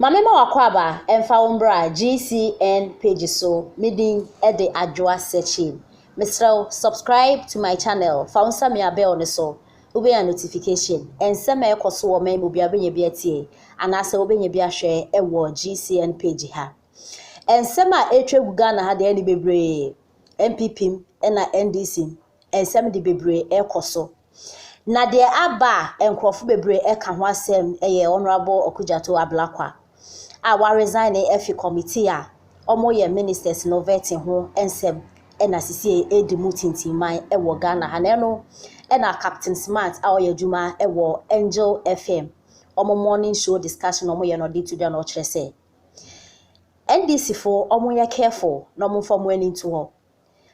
Mame ma wakwaba emfa umbra GCN page so meeting ede adwoa searching. Mr. Subscribe to my channel. Found some me bell on so. Ube a notification. And some me koso wo me bi abenye bi atie. And asa obenye bi ahwe e wo GCN page ha. And some a etwe Ghana ha de any bebre MPP na NDC. And some de bebre e koso. Na de aba enkrofo bebre e ka ho asem eye Honorable Okudzato Ablakwa. Our resigning FE committee omo ye ministers no vetting ho ensem ena sisi edimu tintiman ewo Ghana haneno ena Captain Smart awoye adwuma ewo Angel FM omo morning show discussion omo ye no dey today no kire say NDC for omo ye careful no mo form any to ho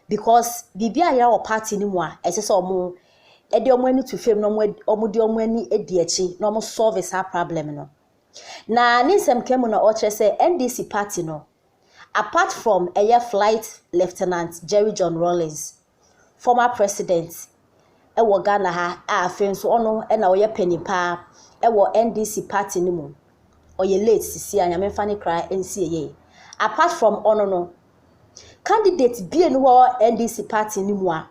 because bibia ya wo party ni mu a esese omo e de omo ani to fam no omo de omo ani edi echi no omo solve esa problem no. Na ninsem kemu na oche say NDC party no apart from Air Flight Lieutenant Jerry John Rawlings former president ewo Ghana ha afen so ono na oye penipa ewo NDC party ni mu oye late sisi anyame fa ne kra NCA apart from ono no candidate bi enu wo NDC party ni mu a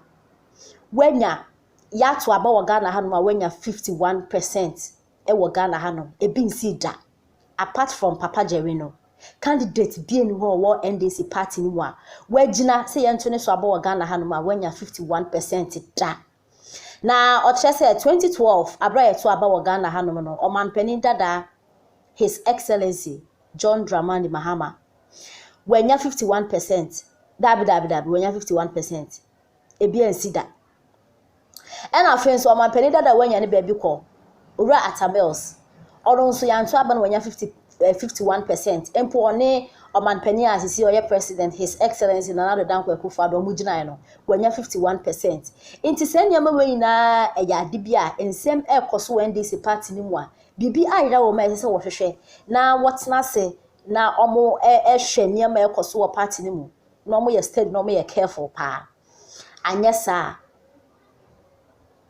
wenya ya to aba wo Ghana ha no ma wenya 51% ewo Ghana ha no ebi nsi da apart from Papa Jerino candidate bi enu wo NDC party ni wa wagina say yento ne so aba wo Ghana ha no ma wanya 51% da na o che say 2012 abra yeto aba wo Ghana ha no no omanpani dada His Excellency John Dramani Mahama wanya 51% dabi wanya 51% ebi ensi da and afen so omanpani dada wanya ne baby ko Ura Atabels Oron so yanto aba no 51% empo one omanpani asisi oye president His Excellency Nana Danko Akufo-Addo mugina no wanya 51%. Inti se nyama we na eya ade bia ensem ekoso NDC party ni mu a bibi ayira wo ma esese wo hwehwe na wotena se na omo ehwe nyama ekoso wo party ni mu na omo ye steady na omo ye careful pa anya sa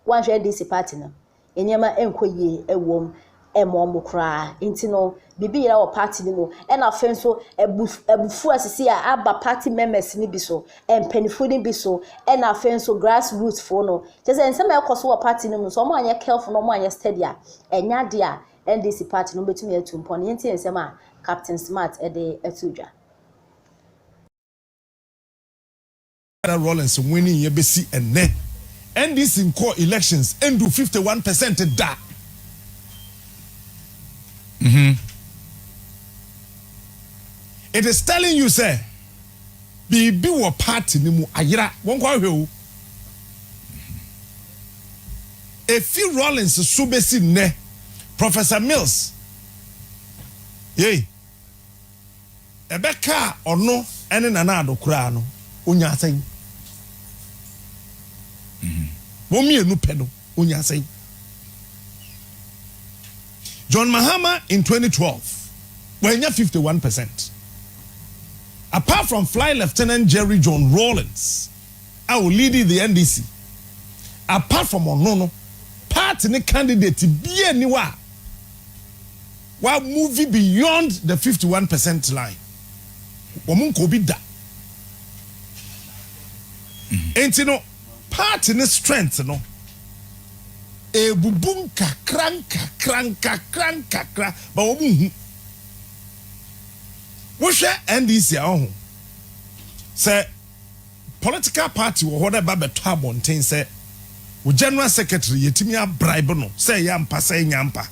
wan hwe NDC party no enyama enkoyie ewom emomo kra inti no bibi yira wo party ni mo e na fen so ebufu asisi a aba party members ni bi so empenifo ni bi so e na fen so grassroots fo no just ensem ekoso wo party ni mo so mo anya careful no mo anya steady a enya de a NDC party no betumi atumpo no yenti ensem a Captain Smart e de atudwa Rawlings winning yebesi enne NDC in core elections endu 51% da. It is telling you say bibi wo party ni mu ayira won kwa hwe o Efi Rawlings so besi ne Professor Mills Ebeka ono ene nana adokura no onya asen womienu pedo onya asen John Mahama in 2012 when you 51%. Apart from Flight Lieutenant Jerry John Rawlings, I will lead the NDC. Apart from Onono, party candidate be anywhere. While moving beyond the 51% line. Womunko be da. And you know, party strength, you know. Ebubunka kranka ba omuhu wo hwe NDC ahụ say political party wo hoda ba beto abonten say wo general secretary yetimi a bribe no say yampa say nyampa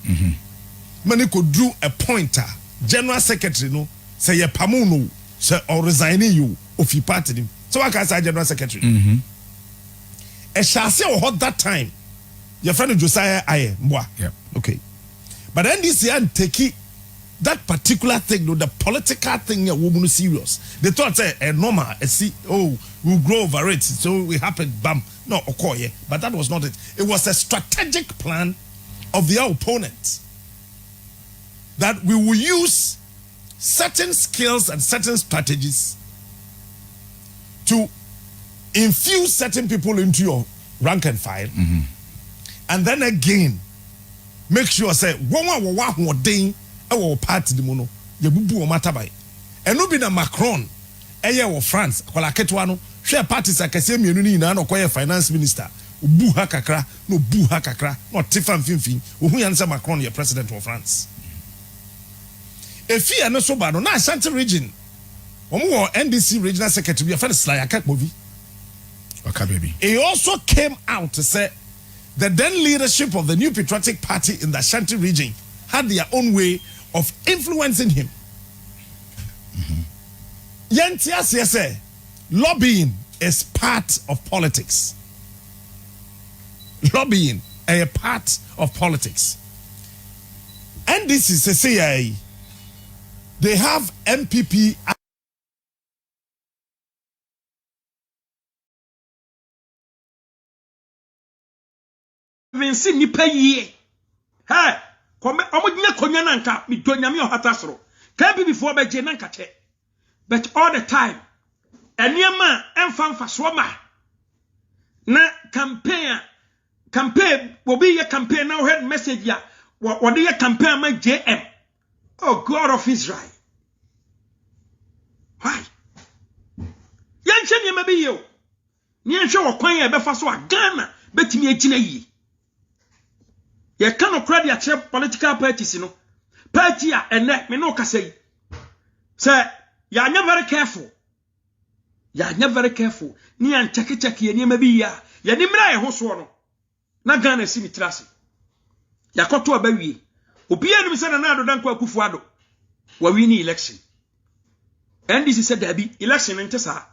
mani ko drew a pointer general secretary no say ye pamu no say or resigning you of your party so I can say general secretary e shase wo hot that time your friend Josiah Aye Mwa. Yeah. Okay. But NDC and take that particular thing, the political thing, a woman serious. They thought a normal, we'll grow over it. So we happen, bam. No, okay, but that was not it. It was a strategic plan of their opponent that we will use certain skills and certain strategies to infuse certain people into your rank and file. And then again, make sure say one wa ding our party the mono ye bubu o matabai eno bi na Macron eye wo France kwala ketwa no hwe parties akase mienu ni na no koye finance minister obu ha kakra no bu ha kakra no tifa mfimfin ohu yan se Macron ye president of France efi eno so ba no na Ashanti region omo NDC regional secretary ya first Sly Akakpovi okay baby he also came out to say the then leadership of the New Patriotic Party in the Ashanti region had their own way of influencing him. Yantia say lobbying is part of politics. Lobbying is a part of politics. And this is a CIA. They have MPP. Vinci ni paye. Hey, omonya konya nanka mi donyame ohatasoro. Can be before be nanka che. But all the time, eniema emfa swama. Na campaign will be a campaign now head message ya. What the campaign my JM. Oh God of Israel. Why? Yanche ni maybe you. Ni enhwe wokwan ya befa so Ghana betimi agina yi. Ye cannot credit a cheap political parties, Party and me no say. Sir, you are never very careful. You are never very careful. Ni an check ye maybe ya. Ya ni mra ye ho so no. Na Ghana si mitrase. Ya koto abawie. Obi anu se na ado danko Akufo-Addo. Wa win election. And this is said there be election nte sa.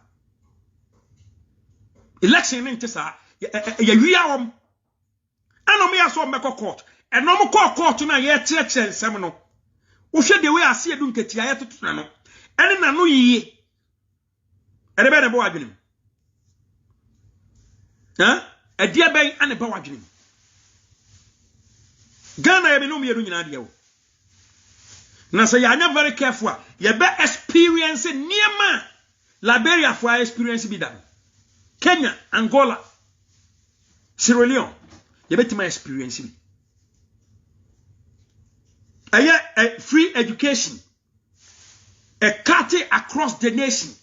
Election nte sa. Ya wiawom. Ano me aso meko court eno mo court na ye cheche nsem no wo hwe de we ase edu nketia ye totona no ene na no yiye ene be ne bo wadwenem edi ben ane ba wadwenem Ghana ye me no me edu nyina de wo na say ya nya very careful ye be experience niema Liberia for experience bi da Kenya Angola Sierra Leone you bet my experience. A free education. A cut across the nation.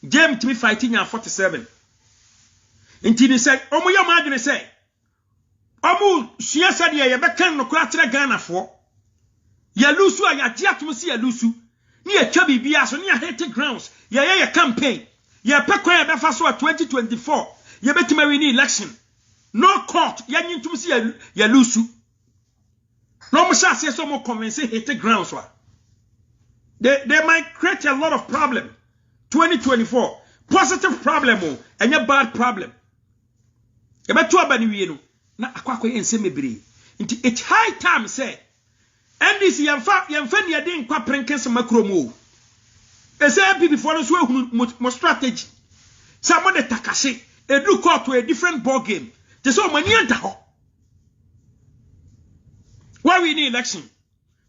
James to me fighting at 47. Until they said, Omo ya imagine say, Omo shia said ya bekan no kwatra Ghana for. Ya lusu ya dia to see ya lusu. Ni ya chabi bia so ni ya hate grounds. Ya campaign. Ya pekwa ya befa so 2024. Ya bet my win election. No court, yanyin tum si ya lusu. No mo sha say so mo convince hate grounds wa. They might create a lot of problem. 2024 positive problem and a bad problem. E beto abani wie no na akwakwa ense mebre. Nti it high time say NDC yemfa ne de nkwa prenkense makromo. E say before no so ehunu mo strategy. Say mo de takase edu court to a different ball game. Just so many enter. Why we need election?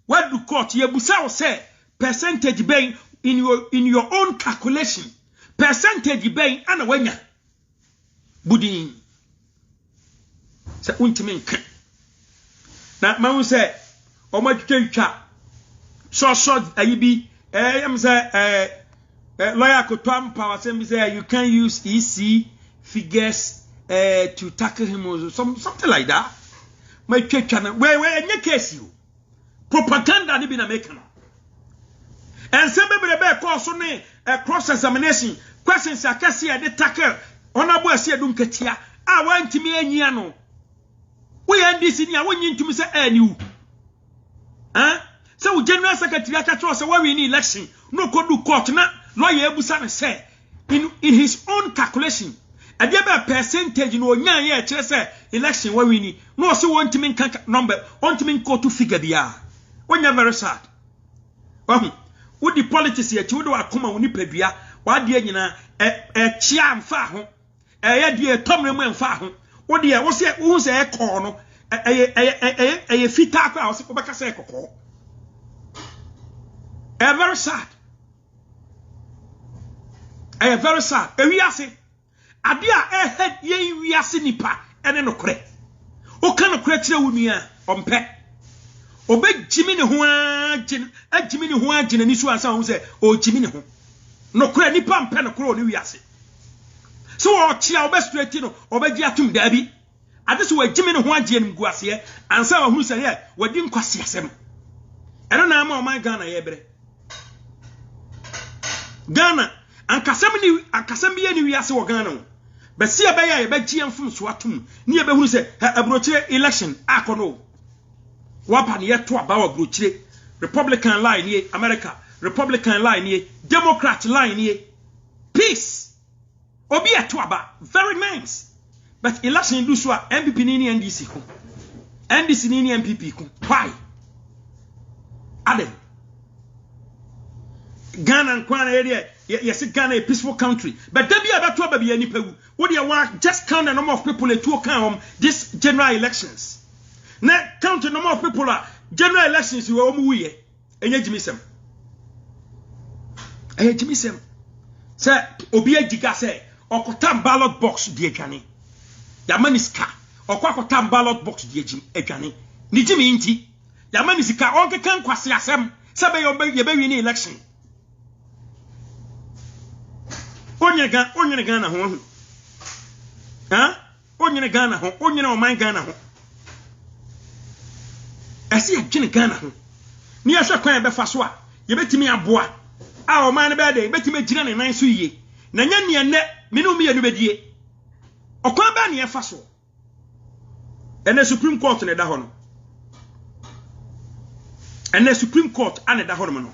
What do court? You busa say percentage being in your own calculation. Percentage being anawenya. Budin. Say untimin. Na ma say omo twetwa. So ayibi am say lawyer ko twam power say you can use EC figures to tackle him or something like that. My channel where in your case you propaganda ni be na make no. And some people be cause on a cross examination questions akasi e de tackle honorable ase edum ketia a wantimi anyia no. We NDC ni a wonyi ntumi se aniu. So general secretary akacho say we need election no go do court na lawyer ebusa me say in his own calculation and the percentage no nya ye kire say election we win no so want me number want me go to figure dia when you very sad with the politics ye ti do akoma woni padua wa de nyina chia mfa ho ye de tomre mu mfa ho wo de wo se wo se e ko no fita kwa wo se ko beka say kokko very sad. I am very sad. Ewiase adia head ye wiase nipa ene no kore. O kan no kore kire wunua ompe. obe jimi ne ho agin agimi ne ho agin ni so ansa ho se o jimi ne ho no kura nipa mpe no kura oni wiase so o chia obe straight no obe gi atum dabi ade so wajimi ne ho agin nim guase ansa wa hunu se ye wadi nkwase asem eno na ama o man Ghana ye bere Ghana ankasam bi ni wiase wo Ghana o be se be ya ye be gi amfum so atum ni ye be hunu se abrochire election akono wapa ne yeto aba wa brochire Republican line ye America Republican line ye Democrat line ye peace obi eto aba very nice but election do so a MPP ni NDC ko NDC ni MPP ko why ade Ghana nkwana area yes Ghana a peaceful country but there be abeto aba bi anipa wu wo de wa just count the number of people to account this general elections. Na count the number of people are general elections we omuye enye jimisem say obi agiga say okota ballot box di adwane ya maniska okota ballot box di adwane ni jimi nti ya manisika onkeka nkwase asem say be wi ni election onye Ghana ho ha onye Ghana ho onye o man Ghana ho asi adwene Ghana ho ni ahwe kwan be fa so a ye betimi aboa a o man be dey betimi agina ne nan so yie na nya ne ne menu me yenu bedie okwan ba ne ye fa so ene Supreme Court ne da ho no ene Supreme Court ane da ho no